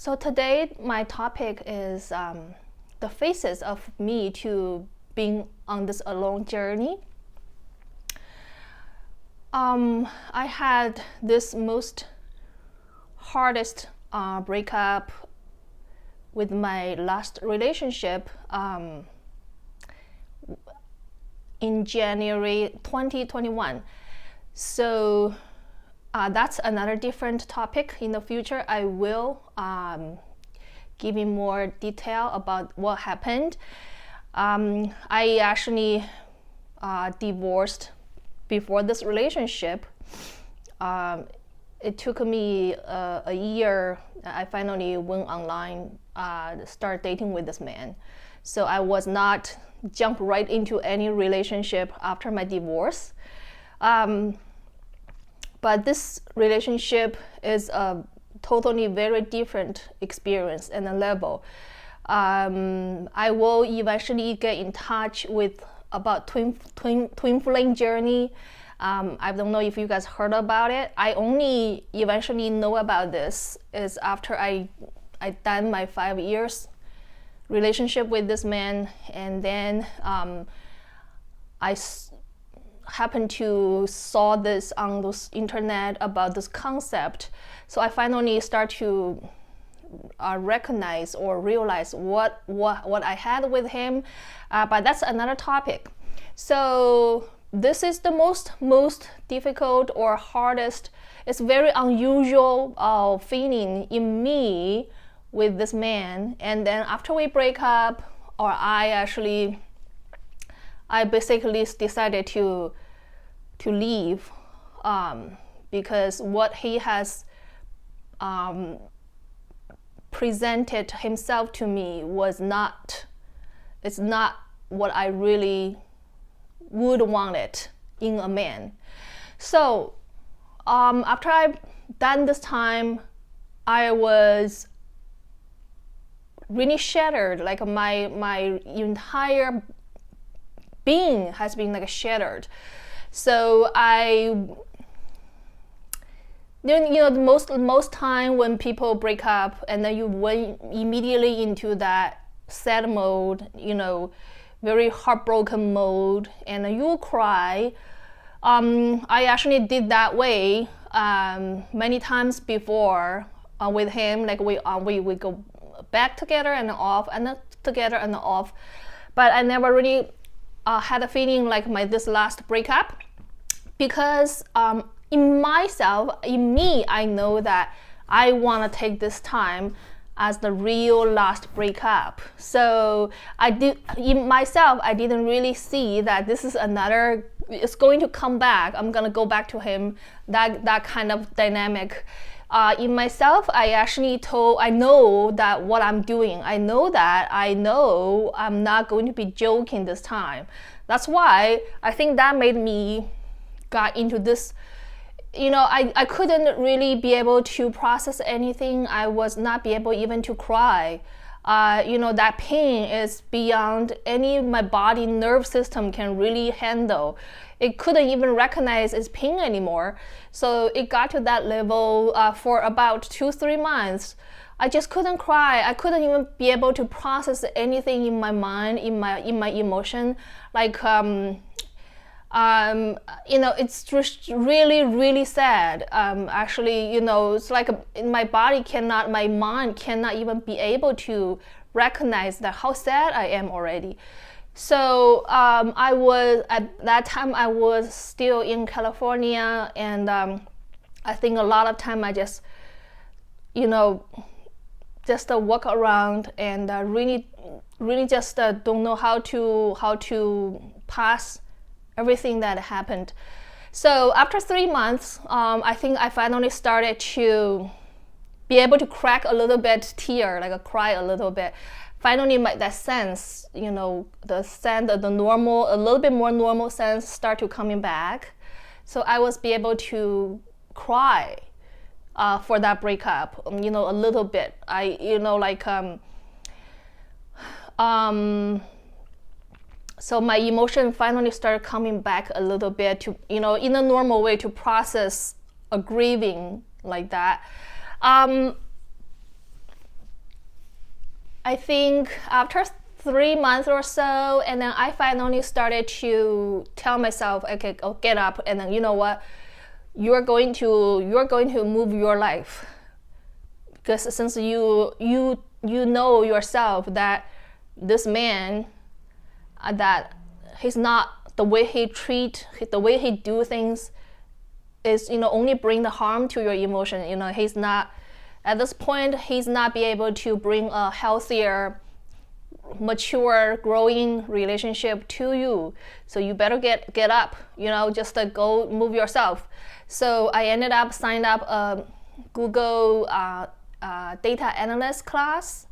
So today my topic is the phases of me to being on this alone journey. I had this most hardest breakup with my last relationship in January 2021. So that's another different topic. In the future, I will give you more detail about what happened. I actually divorced before this relationship. It took me a year. I finally went online, start dating with this man. So I was not jump right into any relationship after my divorce. But this relationship is a totally very different experience and a level. I will eventually get in touch with about twin flame journey. I don't know if you guys heard about it. I only eventually know about this is after I done my 5 years relationship with this man, and then I happened to saw this on this internet about this concept. So I finally start to recognize or realize what I had with him, but that's another topic. So this is the most difficult or hardest. It's very unusual feeling in me with this man. And then after we break up, or I basically decided to leave because what he has presented himself to me it's not what I really would want it in a man. So after I done this time, I was really shattered. Like my entire being has been like shattered. So most time when people break up and then you went immediately into that sad mode, very heartbroken mode, and you cry. I actually did that way many times before with him. Like we go back together and off, and then together and off. But I never really had a feeling like this last breakup, because in me, I know that I want to take this time as the real last breakup. So I didn't really see that this is it's going to come back. I'm gonna go back to him, that kind of dynamic. In myself, I know that what I'm doing. I know I'm not going to be joking this time. That's why I think that made me got into this. I couldn't really be able to process anything. I was not be able even to cry. That pain is beyond any my body nerve system can really handle. It couldn't even recognize its pain anymore. So it got to that level for about 2-3 months. I just couldn't cry. I couldn't even be able to process anything in my mind, in my emotion. Like it's just really, really sad. It's like my mind cannot even be able to recognize that how sad I am already. So at that time I was still in California, and I think a lot of time I just walk around and really just don't know how to pass everything that happened. So after 3 months, I think I finally started to be able to crack a little bit tear, like cry a little bit. Finally, that sense, the sense of the normal, a little bit more normal sense start to coming back. So I was be able to cry for that breakup, a little bit. So my emotion finally started coming back a little bit to, in a normal way to process a grieving like that. I think after 3 months or so, and then I finally started to tell myself, okay, go get up, and then you know what, you're going to move your life, because since you know yourself that this man, that he's not, the way he do things is, only bring the harm to your emotion. He's not, at this point, he's not be able to bring a healthier, mature, growing relationship to you. So you better get up, just go move yourself. So I ended up signed up a Google data analyst class.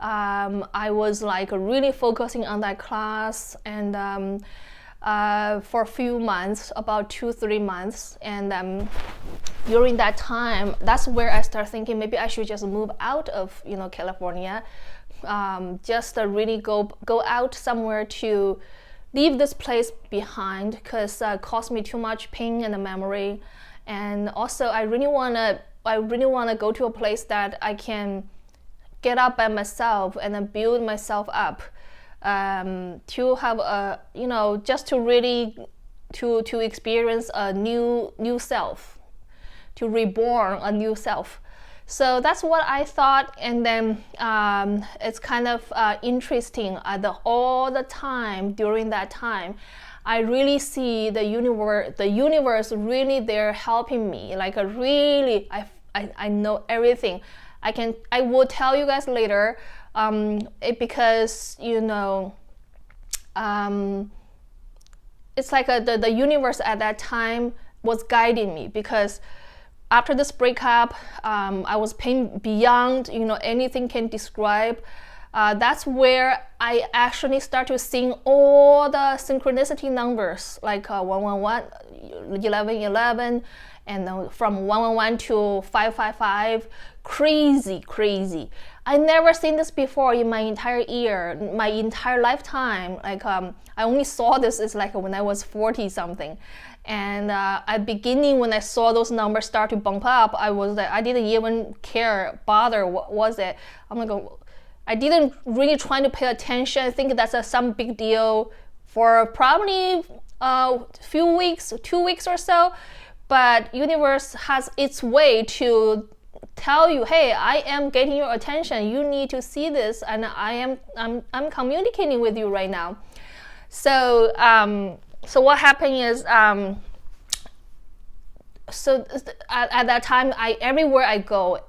I was like really focusing on that class, and for a few months, about 2-3 months, and during that time, that's where I started thinking maybe I should just move out of California, just really go out somewhere to leave this place behind, because it cost me too much pain and memory. And also I really want to go to a place that I can get up by myself and then build myself up, to have a, just to really to experience a new self, to reborn a new self. So that's what I thought. And then it's kind of interesting, all the time during that time, I really see the universe really there helping me, like really, I know everything. I will tell you guys later, because it's like the universe at that time was guiding me, because after this breakup, I was pain beyond anything can describe. That's where I actually start to sing all the synchronicity numbers, like 111, 1111, and then from 111 to 555. Crazy. I never seen this before in my entire lifetime. Like I only saw this is like when I was 40 something. And at beginning, when I saw those numbers start to bump up, I was like, I didn't even bother what was it. I'm like, I didn't really try to pay attention. I think that's some big deal for probably a few weeks, 2 weeks or so. But universe has its way to tell you, hey, I am getting your attention. You need to see this, and I'm communicating with you right now. So so what happened is, so at that time, everywhere I go,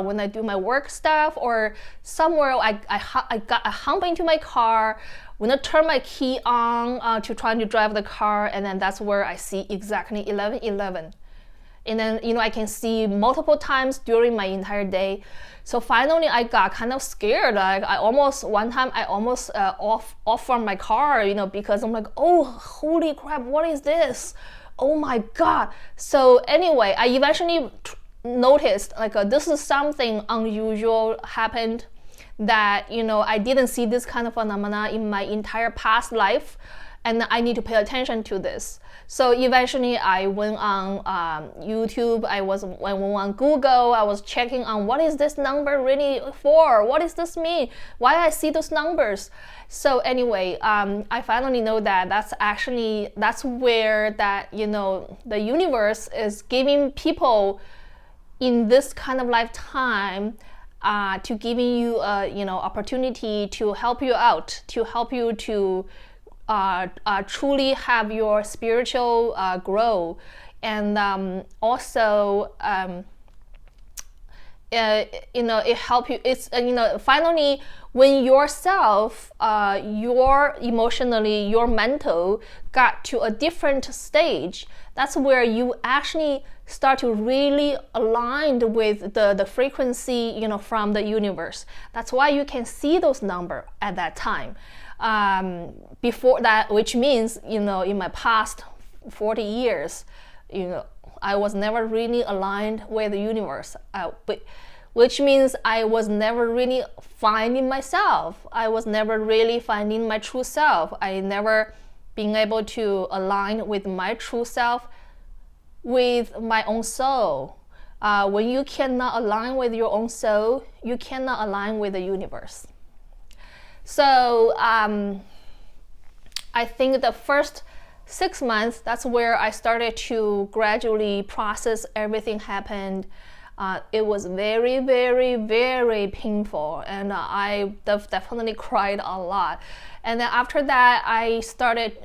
when I do my work stuff or somewhere, I hump into my car, when I turn my key on to try to drive the car, and then that's where I see exactly 1111. And then, I can see multiple times during my entire day. So finally, I got kind of scared. Like one time I almost off from my car, because I'm like, oh, holy crap, what is this? Oh my God. So anyway, I eventually noticed like this is something unusual happened, that, I didn't see this kind of phenomena in my entire past life, and I need to pay attention to this. So eventually I went on YouTube, I went on Google, I was checking on what is this number really for? What does this mean? Why I see those numbers? So anyway, I finally know that that's where that, the universe is giving people in this kind of lifetime to giving you opportunity to help you out, to help you to truly have your spiritual grow, and also it help you. It's finally when yourself, your emotionally, your mental got to a different stage. That's where you actually start to really align with the frequency, from the universe. That's why you can see those numbers at that time. Before that, which means, in my past 40 years, I was never really aligned with the universe, which means I was never really finding myself. I was never really finding my true self. I never been able to align with my true self, with my own soul. when you cannot align with your own soul, you cannot align with the universe. So I think the first 6 months, that's where I started to gradually process everything happened. It was very, very, very painful, and I definitely cried a lot. And then after that, I started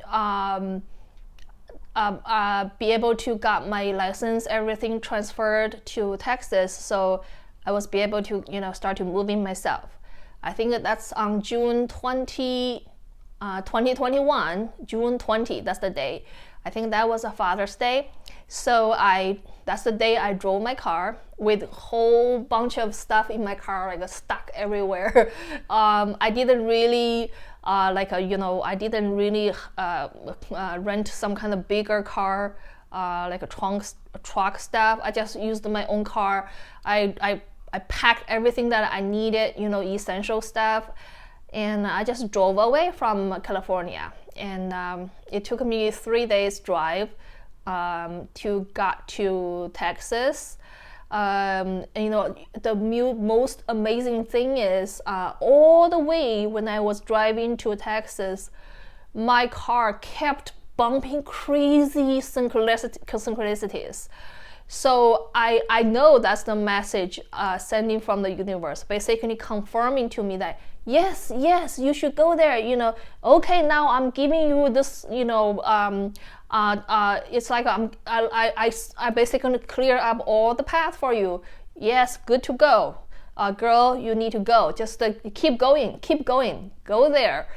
be able to got my license, everything transferred to Texas, so I was be able to start to moving myself. I think that's on June 20, 2021, June 20, that's the day. I think that was a Father's Day. So that's the day I drove my car with a whole bunch of stuff in my car, like stuck everywhere. I didn't really I didn't really rent some kind of bigger car, like a truck stuff. I just used my own car. I packed everything that I needed, essential stuff, and I just drove away from California. And it took me 3 days drive to got to Texas. The most amazing thing is all the way when I was driving to Texas, my car kept bumping crazy synchronicities. So I know that's the message sending from the universe, basically confirming to me that yes, you should go there. Okay, now I'm giving you this. It's like I basically clear up all the path for you. Yes, good to go. Girl, you need to go. Just keep going, go there.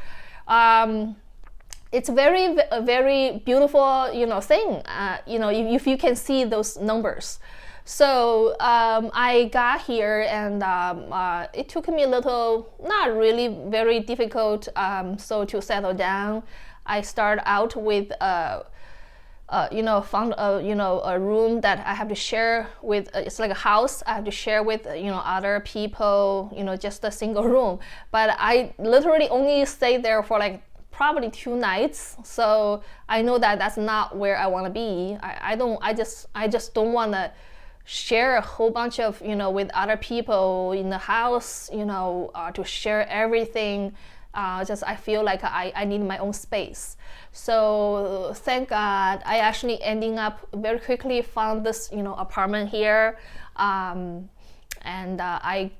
It's a very beautiful, thing. If you can see those numbers. So I got here, and it took me a little, not really very difficult, so to settle down. I started out with found a room that I have to share with. It's like a house I have to share with other people. Just a single room. But I literally only stayed there for like probably 2 nights. So I know that that's not where I want to be. I just don't want to share a whole bunch of with other people in the house. To share everything. I feel like I need my own space. So thank God I actually ending up very quickly found this apartment here, and I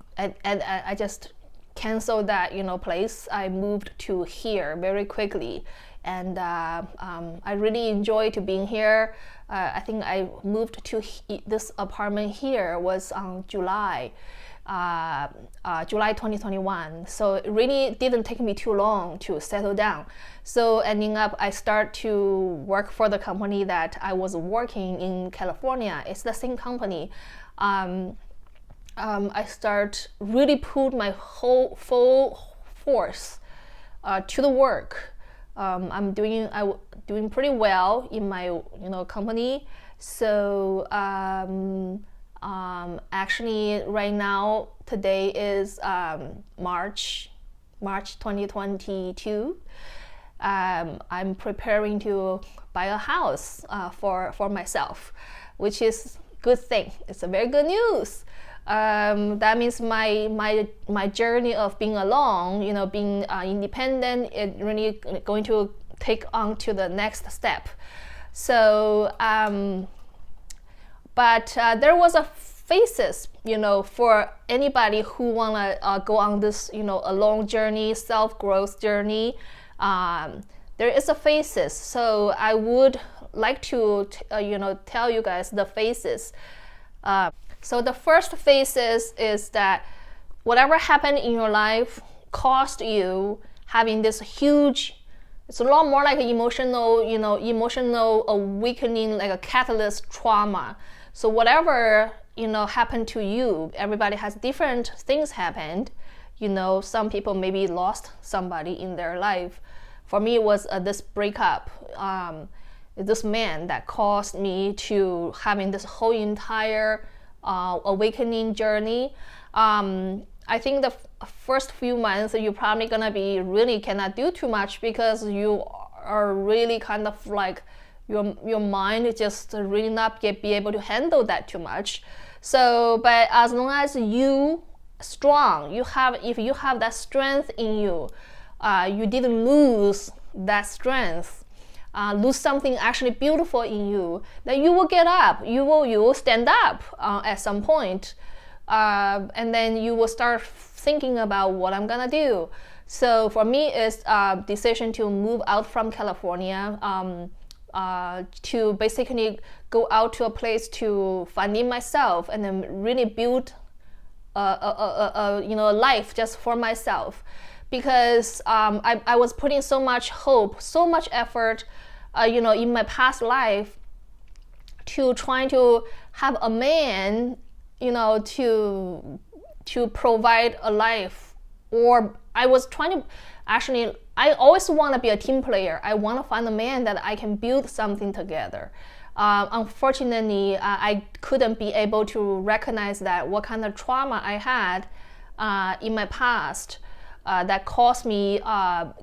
just canceled that place. I moved to here very quickly, and I really enjoy to being here. I think I moved to this apartment here was on July 2021. So it really didn't take me too long to settle down. So ending up, I start to work for the company that I was working in California. It's the same company. I start really put my whole full force to the work. I'm doing pretty well in my company. So actually right now, today is March 2022. I'm preparing to buy a house for myself, which is good thing. It's a very good news. That means my journey of being alone, being independent, is really going to take on to the next step. So, but there was a phases, for anybody who wanna go on this, a long journey, self-growth journey. There is a phases. So I would like to, tell you guys the phases. So the first phases is that whatever happened in your life caused you having this huge, it's a lot more like an emotional awakening, like a catalyst trauma. So whatever, happened to you, everybody has different things happened. Some people maybe lost somebody in their life. For me, it was this breakup. This man that caused me to having this whole entire awakening journey. I think the first few months you're probably gonna be really cannot do too much because you are really kind of like your mind just really not be able to handle that too much. So, but as long as you strong, if you have that strength in you, you didn't lose that strength, lose something actually beautiful in you, then you will get up. You will stand up at some point, and then you will start thinking about what I'm gonna do. So for me, it's a decision to move out from California, to basically go out to a place to finding myself and then really build a life just for myself, because I was putting so much hope, so much effort, in my past life to trying to have a man, to provide a life, or I was trying to actually. I always want to be a team player. I want to find a man that I can build something together. Unfortunately, I couldn't be able to recognize that what kind of trauma I had in my past that caused me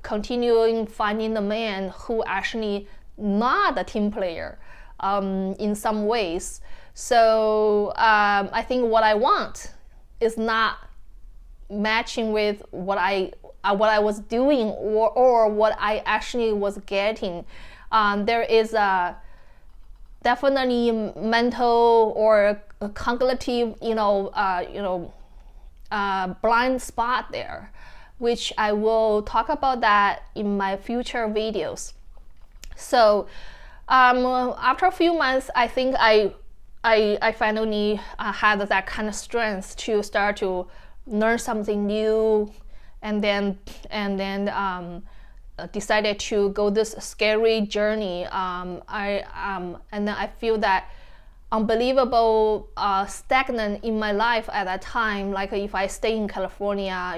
continuing finding the man who actually not a team player in some ways. So I think what I want is not matching with what I was doing or what I actually was getting. There is a definitely mental or cognitive, blind spot there, which I will talk about that in my future videos. So after a few months, I think I finally had that kind of strength to start to learn something new, and then decided to go this scary journey. And then I feel that unbelievable stagnant in my life at that time. Like if I stay in California,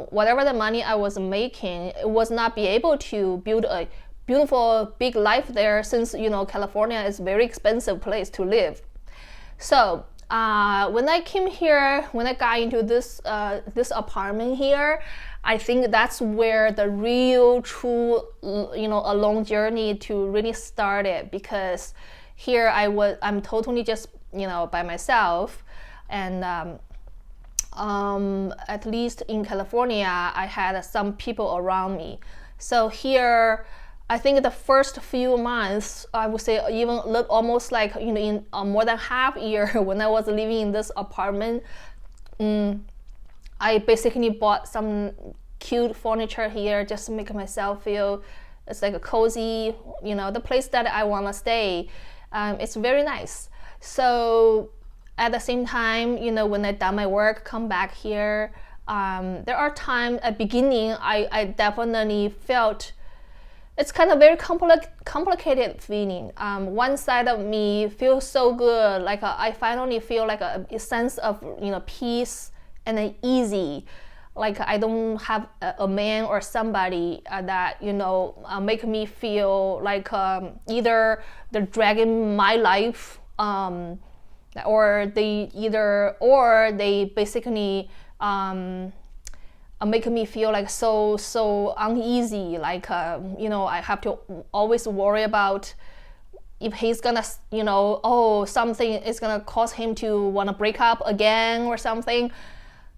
whatever the money I was making, it was not be able to build a beautiful big life there, since California is a very expensive place to live. So when I came here, when I got into this apartment here, I think that's where the real, true, a long journey to really started, because here I'm totally just, by myself, and at least in California, I had some people around me. So here, I think the first few months, I would say even almost like, in more than half a year when I was living in this apartment, I basically bought some cute furniture here just to make myself feel it's like a cozy, the place that I want to stay. It's very nice. So at the same time, when I done my work, come back here, there are times at beginning I definitely felt it's kind of very complicated feeling. One side of me feels so good, like I finally feel like a sense of peace and then easy, like I don't have a man or somebody that make me feel like either they're dragging my life, or they basically make me feel like so uneasy, like I have to always worry about if he's gonna something is gonna cause him to want to break up again or something.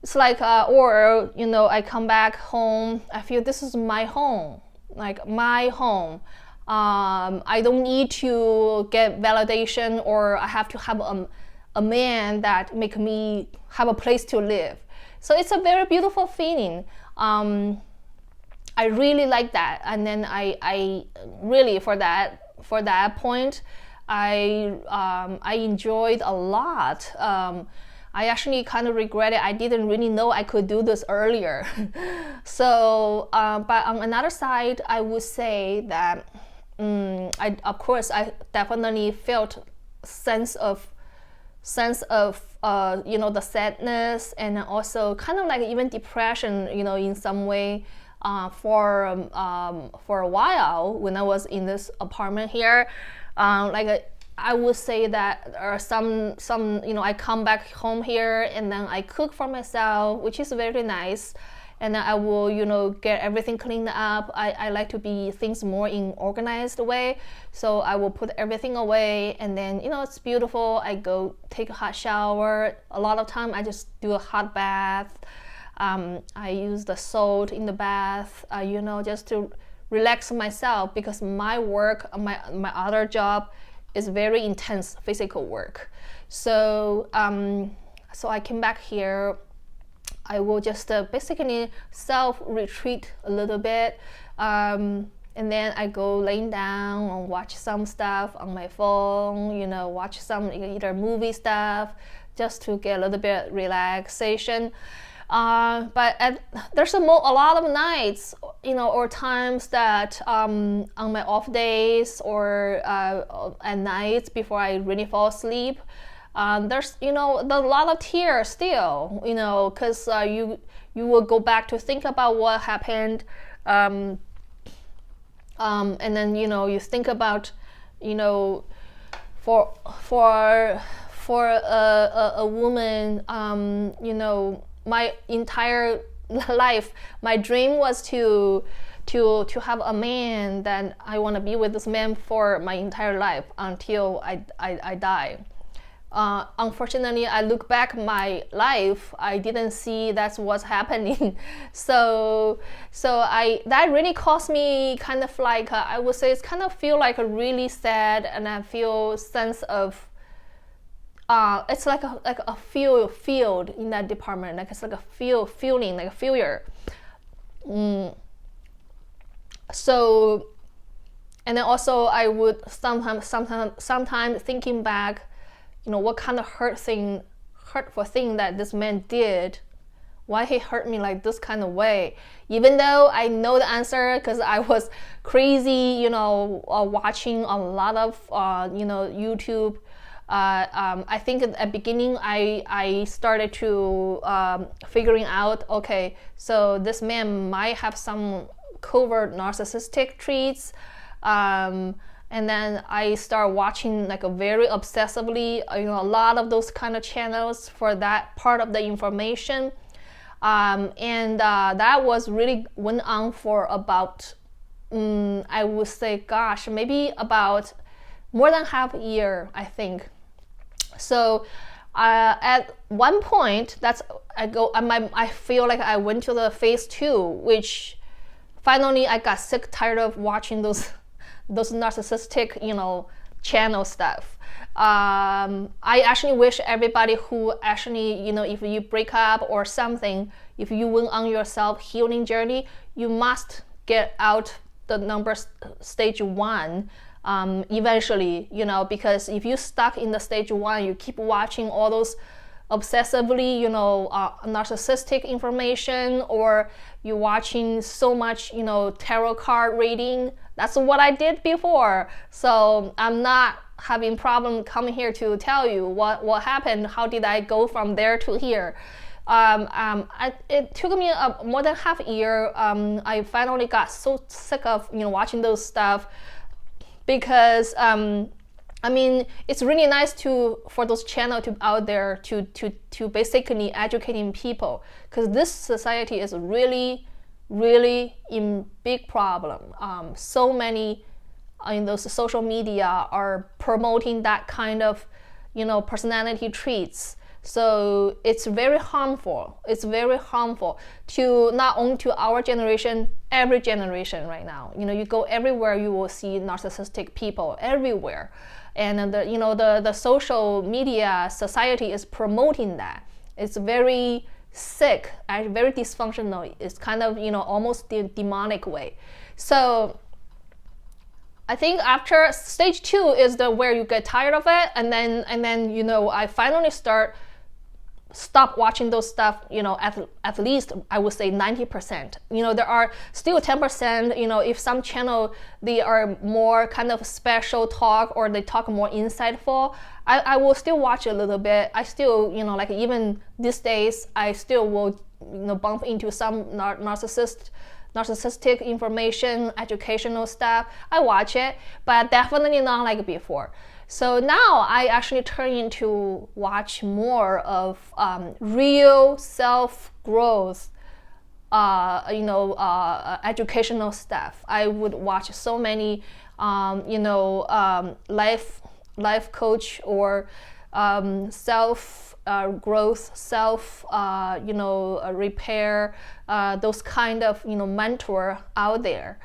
It's like or I come back home, I feel this is my home, like my home. I don't need to get validation, or I have to have a man that make me have a place to live. So it's a very beautiful feeling. I really like that, and then I really for that point, I enjoyed a lot. I actually kind of regret it. I didn't really know I could do this earlier. So, but on another side, I would say that I definitely felt sense of the sadness, and also kind of like even depression, in some way, for a while when I was in this apartment here. I would say that there are some I come back home here and then I cook for myself, which is very nice, and then I will, get everything cleaned up. I like to be things more in organized way, so I will put everything away, and then it's beautiful. I go take a hot shower. A lot of time I just do a hot bath. I use the salt in the bath, just to relax myself, because my work, my other job is very intense physical work. So so I came back here. I will just basically self-retreat a little bit, and then I go laying down and watch some stuff on my phone, watch some either movie stuff, just to get a little bit relaxation. But there's a lot of nights, or times that on my off days or at nights before I really fall asleep, there's a lot of tears still, because you will go back to think about what happened, and then you think about for a woman, my entire life, my dream was to have a man that I want to be with this man for my entire life until I die. Unfortunately, I look back my life, I didn't see that's what's happening. So that really caused me kind of like, I would say it's kind of feel like a really sad, and I feel sense of, it's like a field in that department, like it's like a feeling, like a failure. So, and then also I would sometimes thinking back, what kind of hurtful thing that this man did, why he hurt me like this kind of way, even though I know the answer because I was crazy, watching a lot of YouTube. I think at the beginning I started to figuring out, okay, so this man might have some covert narcissistic traits, and then I start watching like a very obsessively, a lot of those kind of channels for that part of the information, and that was really went on for about I would say, gosh, maybe about more than half a year, I think. So at one point, I feel like I went to the phase 2, which finally I got sick, tired of watching those narcissistic, channel stuff. I actually wish everybody who actually, if you break up or something, if you went on your self-healing journey, you must get out the stage 1 eventually, because if you stuck in the stage 1, you keep watching all those obsessively, narcissistic information, or you're watching so much, tarot card reading. That's what I did before. So I'm not having problem coming here to tell you what happened, how did I go from there to here. It took me more than half a year. I finally got so sick of watching those stuff, because it's really nice for those channels to out there to basically educating people, because this society is really, really in big problem. So many in those social media are promoting that kind of personality traits. So it's very harmful. It's very harmful to not only to our generation, every generation right now. You go everywhere, you will see narcissistic people everywhere, and the social media society is promoting that. It's very sick and very dysfunctional. It's kind of almost the demonic way. So I think after stage 2 is where you get tired of it, and then I finally stop watching those stuff, at least I would say 90%. There are still 10%, if some channel, they are more kind of special talk, or they talk more insightful, I will still watch a little bit. I still, like even these days, I still will, bump into some narcissistic information, educational stuff. I watch it, but definitely not like before. So now I actually turn into watch more of real self-growth educational stuff. I would watch so many, life coach or self growth, self repair, those kind of mentor out there.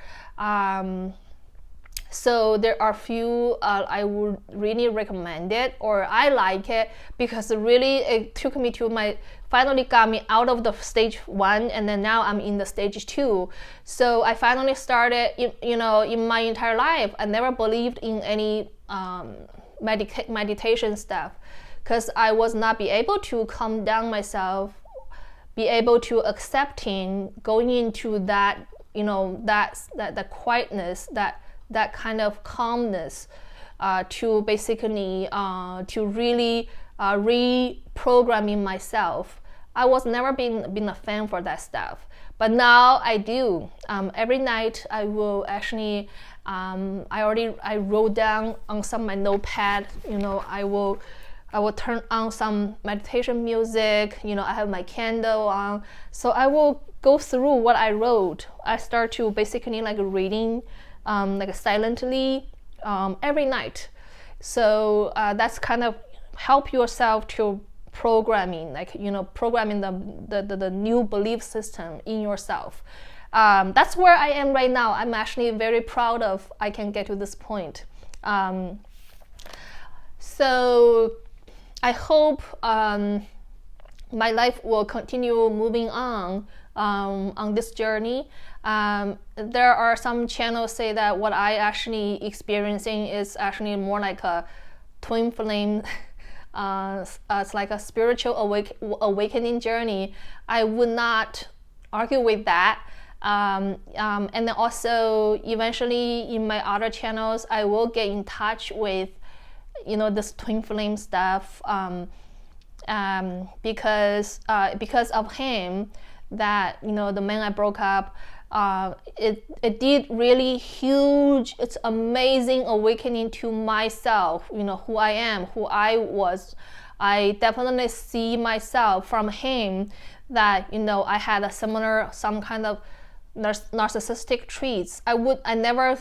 So there are few I would really recommend it, or I like it, because it took me to finally got me out of the stage 1, and then now I'm in the stage 2. So I finally started, in my entire life, I never believed in any meditation stuff, because I was not be able to calm down myself, be able to accepting going into that, that quietness, that kind of calmness, to basically to really reprogramming myself. I was never been a fan for that stuff, but now I do. Every night I will actually, I wrote down on some of my notepad. I will turn on some meditation music. I have my candle on, so I will go through what I wrote. I start to basically reading. Silently every night. So that's kind of help yourself to programming, programming the new belief system in yourself. That's where I am right now. I'm actually very proud of I can get to this point. So I hope my life will continue moving on this journey. There are some channels say that what I actually experiencing is actually more like a twin flame. It's like a spiritual awakening journey. I would not argue with that. And then also eventually in my other channels, I will get in touch with, this twin flame stuff. Because of him, that the man I broke up, it did really huge, it's amazing awakening to myself, who I am, who I was. I definitely see myself from him that I had a similar, some kind of narcissistic traits. I never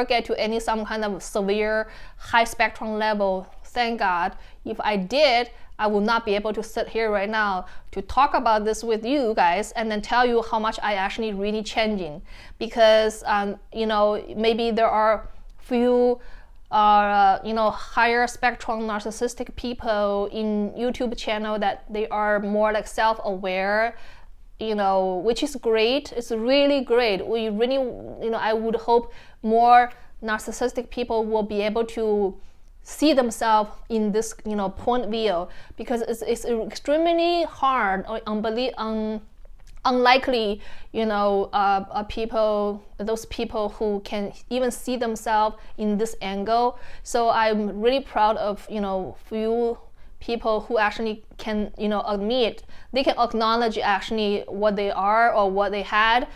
get to any some kind of severe high spectrum level, thank God. If I did, I would not be able to sit here right now to talk about this with you guys and then tell you how much I actually really changing, because maybe there are few higher spectrum narcissistic people in YouTube channel that they are more like self-aware, which is great. It's really great. We really, I would hope more narcissistic people will be able to see themselves in this, point of view, because it's extremely hard or unlikely, those people who can even see themselves in this angle. So I'm really proud of, few people who actually can, admit, they can acknowledge actually what they are or what they had.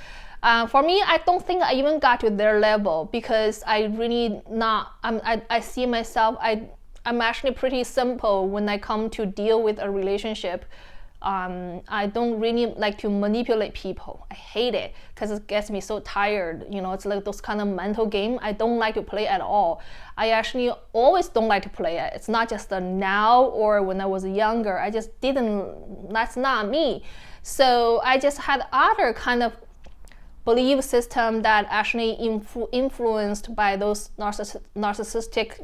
For me, I don't think I even got to their level, because I really not, I see myself, I'm actually pretty simple when I come to deal with a relationship. I don't really like to manipulate people. I hate it because it gets me so tired. It's like those kind of mental game I don't like to play at all. I actually always don't like to play it. It's not just now or when I was younger. I just didn't, that's not me. So I just had other kind of belief system that actually influenced by those narcissistic,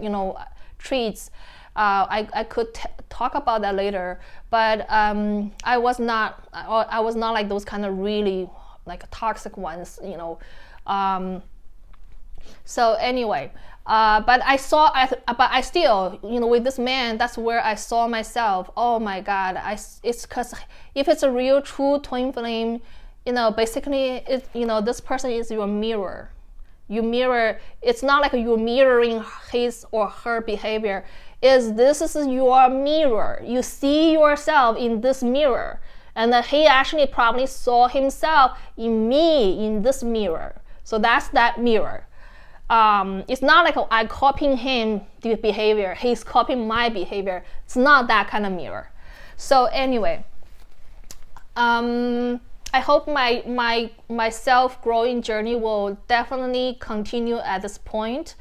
traits. I could talk about that later, but I was not like those kind of really like toxic ones, So anyway, but I still, with this man, that's where I saw myself. Oh my God, it's because if it's a real true twin flame, basically, this person is your mirror. You mirror, it's not like you're mirroring his or her behavior. This is your mirror. You see yourself in this mirror. And then he actually probably saw himself in me in this mirror. So that's that mirror. It's not like I'm copying him the behavior. He's copying my behavior. It's not that kind of mirror. So anyway, I hope my self-growing journey will definitely continue at this point,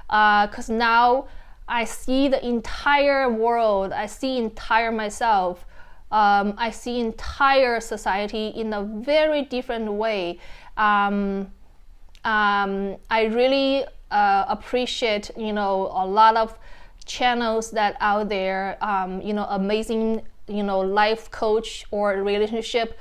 because now I see the entire world, I see entire myself, I see entire society in a very different way. I really appreciate, a lot of channels that out there, amazing, life coach or relationship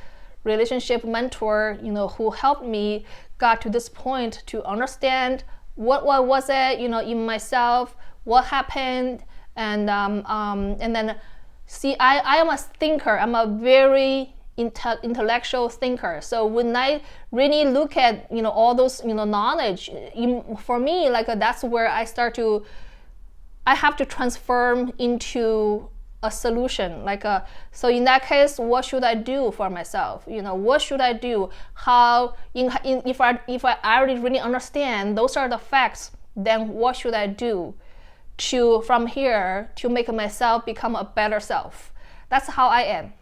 mentor, who helped me got to this point to understand what was it, in myself, what happened, and then see, I am a thinker. I'm a very intellectual thinker. So when I really look at all those knowledge, for me, like that's where I have to transform into a solution. So in that case, what should I do for myself? What should I do? How if I already really understand those are the facts, then what should I do from here to make myself become a better self? That's how I am.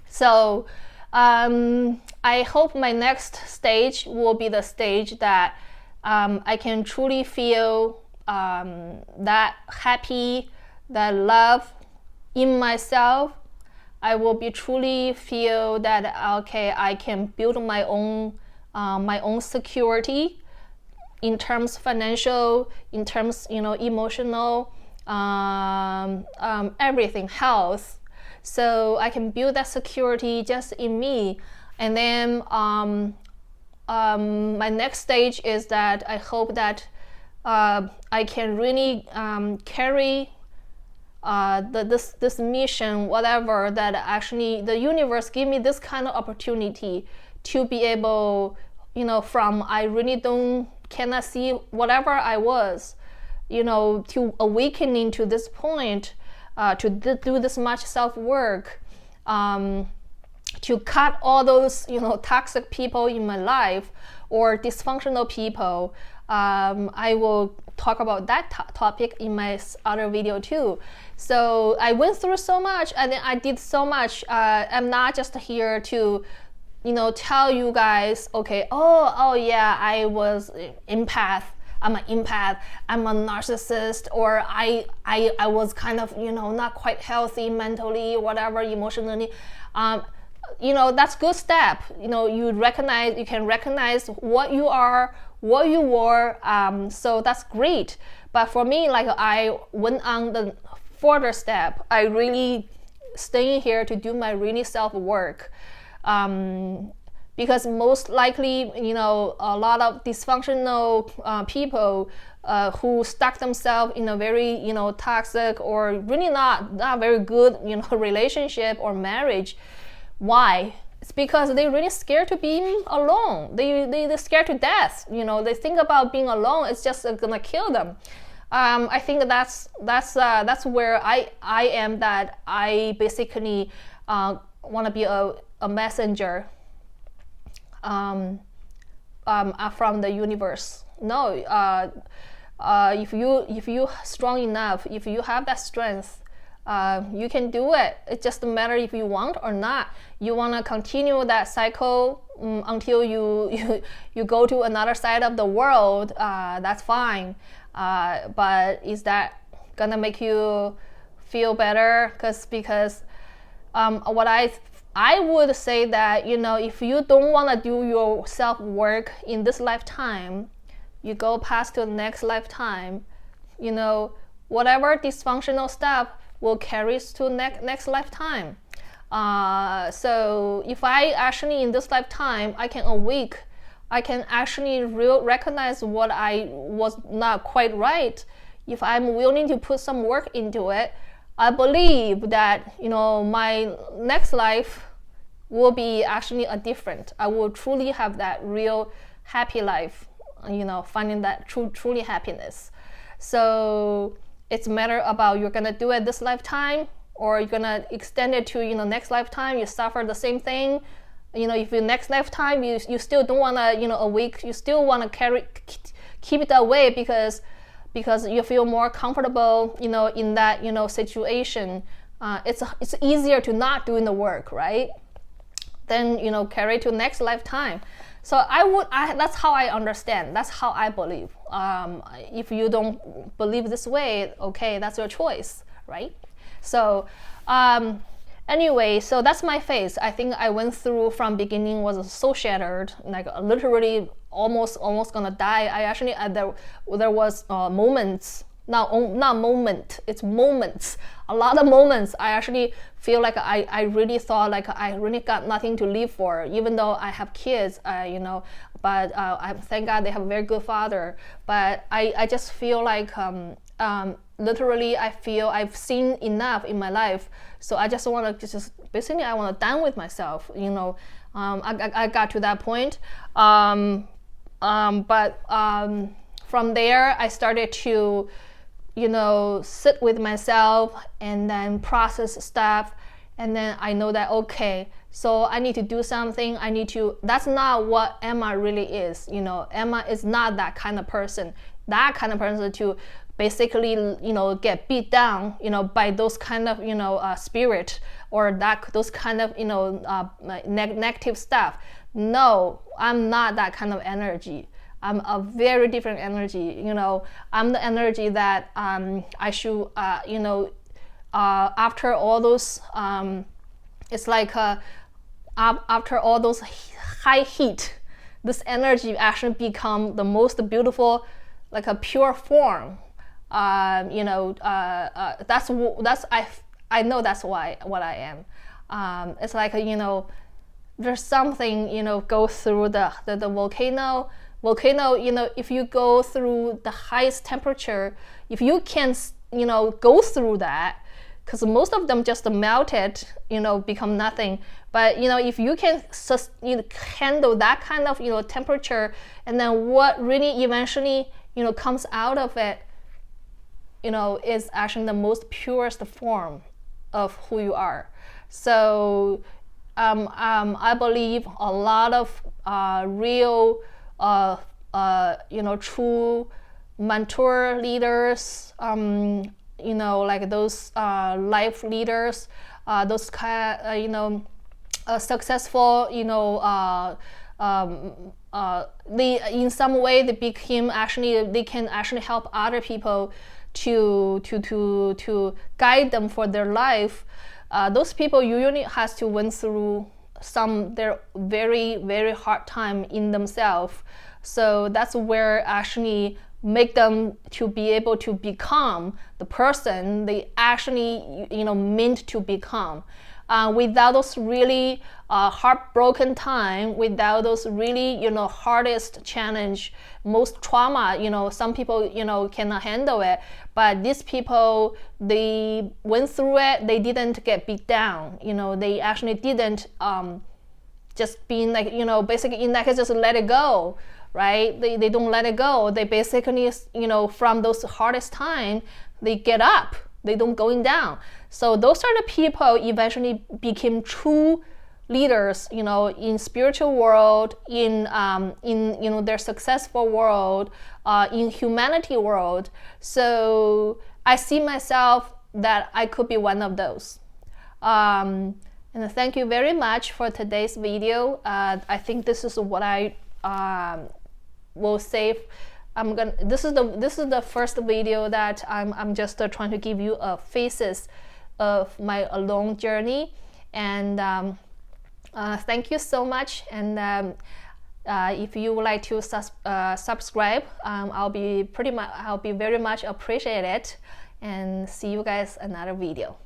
So I hope my next stage will be the stage that I can truly feel that happy, that love in myself. I will be truly feel that okay, I can build my own security in terms financial, in terms emotional, everything, health. So I can build that security just in me. And then my next stage is that I hope that I can really carry this mission, whatever, that actually the universe give me this kind of opportunity to be able, from I really cannot see whatever I was, to awakening to this point, to do this much self-work, to cut all those toxic people in my life or dysfunctional people. I will talk about that topic in my other video too. So I went through so much, and then I did so much. I'm not just here to tell you guys, okay, oh yeah, I was empath, I'm an empath, I'm a narcissist, or I was kind of not quite healthy mentally, whatever, emotionally. That's good step. You can recognize what you are, what you were. So that's great. But for me, I went on the further step. I really staying here to do my really self work. Because most likely, a lot of dysfunctional people who stuck themselves in a very, toxic or really not very good, relationship or marriage. Why? It's because they're really scared to being alone. They're scared to death. They think about being alone. It's just gonna kill them. I think that's where I am. That I basically want to be a messenger from the universe. No, if you strong enough, if you have that strength, you can do it. It just matter if you want or not. You want to continue that cycle until you go to another side of the world. That's fine. But is that gonna make you feel better? Because what I would say that if you don't want to do your self work in this lifetime, you go past to the next lifetime. Whatever dysfunctional stuff will carry us to next lifetime. So if I actually in this lifetime I can awake, I can actually recognize what I was not quite right. If I'm willing to put some work into it, I believe that my next life will be actually a different. I will truly have that real happy life, finding that truly happiness. So it's a matter about you're gonna do it this lifetime, or you're gonna extend it to next lifetime. You suffer the same thing. If you next lifetime you still don't wanna awake, you still wanna keep it that way because you feel more comfortable in that situation. It's easier to not doing the work, right? then carry to next lifetime. So that's how I understand, that's how I believe. If you don't believe this way, okay, that's your choice, right? So anyway, so that's my phase. I think I went through from beginning was so shattered, like literally almost gonna die. I actually there was moments, not moment, it's moments, a lot of moments. I actually feel like I really thought like I really got nothing to live for, even though I have kids, but I thank God they have a very good father. But I just feel like literally I feel I've seen enough in my life, so I just want to just basically I want to done with myself. I got to that point, but from there I started to sit with myself and then process stuff, and then I know that okay, so I need to do something. That's not what Emma really is. Emma is not that kind of person. That kind of person to basically get beat down by those kind of spirit, or those kind of negative stuff. No, I'm not that kind of energy. I'm a very different energy. I'm the energy that I should after all those it's like after all those high heat, this energy actually become the most beautiful, like a pure form. That's I know that's what I am. It's like there's something go through the volcano, if you go through the highest temperature, if you can go through that, because most of them just melted, become nothing. But if you can handle that kind of temperature, and then what really eventually comes out of it is actually the most purest form of who you are. So I believe a lot of real true mentor leaders, like those life leaders, those kind successful, they in some way they can actually help other people to guide them for their life. Those people usually has to went through their very, very hard time in themselves. So that's where actually make them to be able to become the person they actually meant to become. Without those really heartbroken time, without those really hardest challenge, most trauma, some people cannot handle it, but these people, they went through it, they didn't get beat down, they actually didn't just being like basically in that case just let it go, right? They don't let it go. They basically from those hardest time they get up, they don't going down. So those are the people eventually became true leaders, in spiritual world, in their successful world, in humanity world. So I see myself that I could be one of those. And thank you very much for today's video. I think this is what I will save. This is the first video that I'm just trying to give you a phases of my alone journey, and thank you so much. And if you would like to subscribe, I'll be very much appreciate it, and see you guys another video.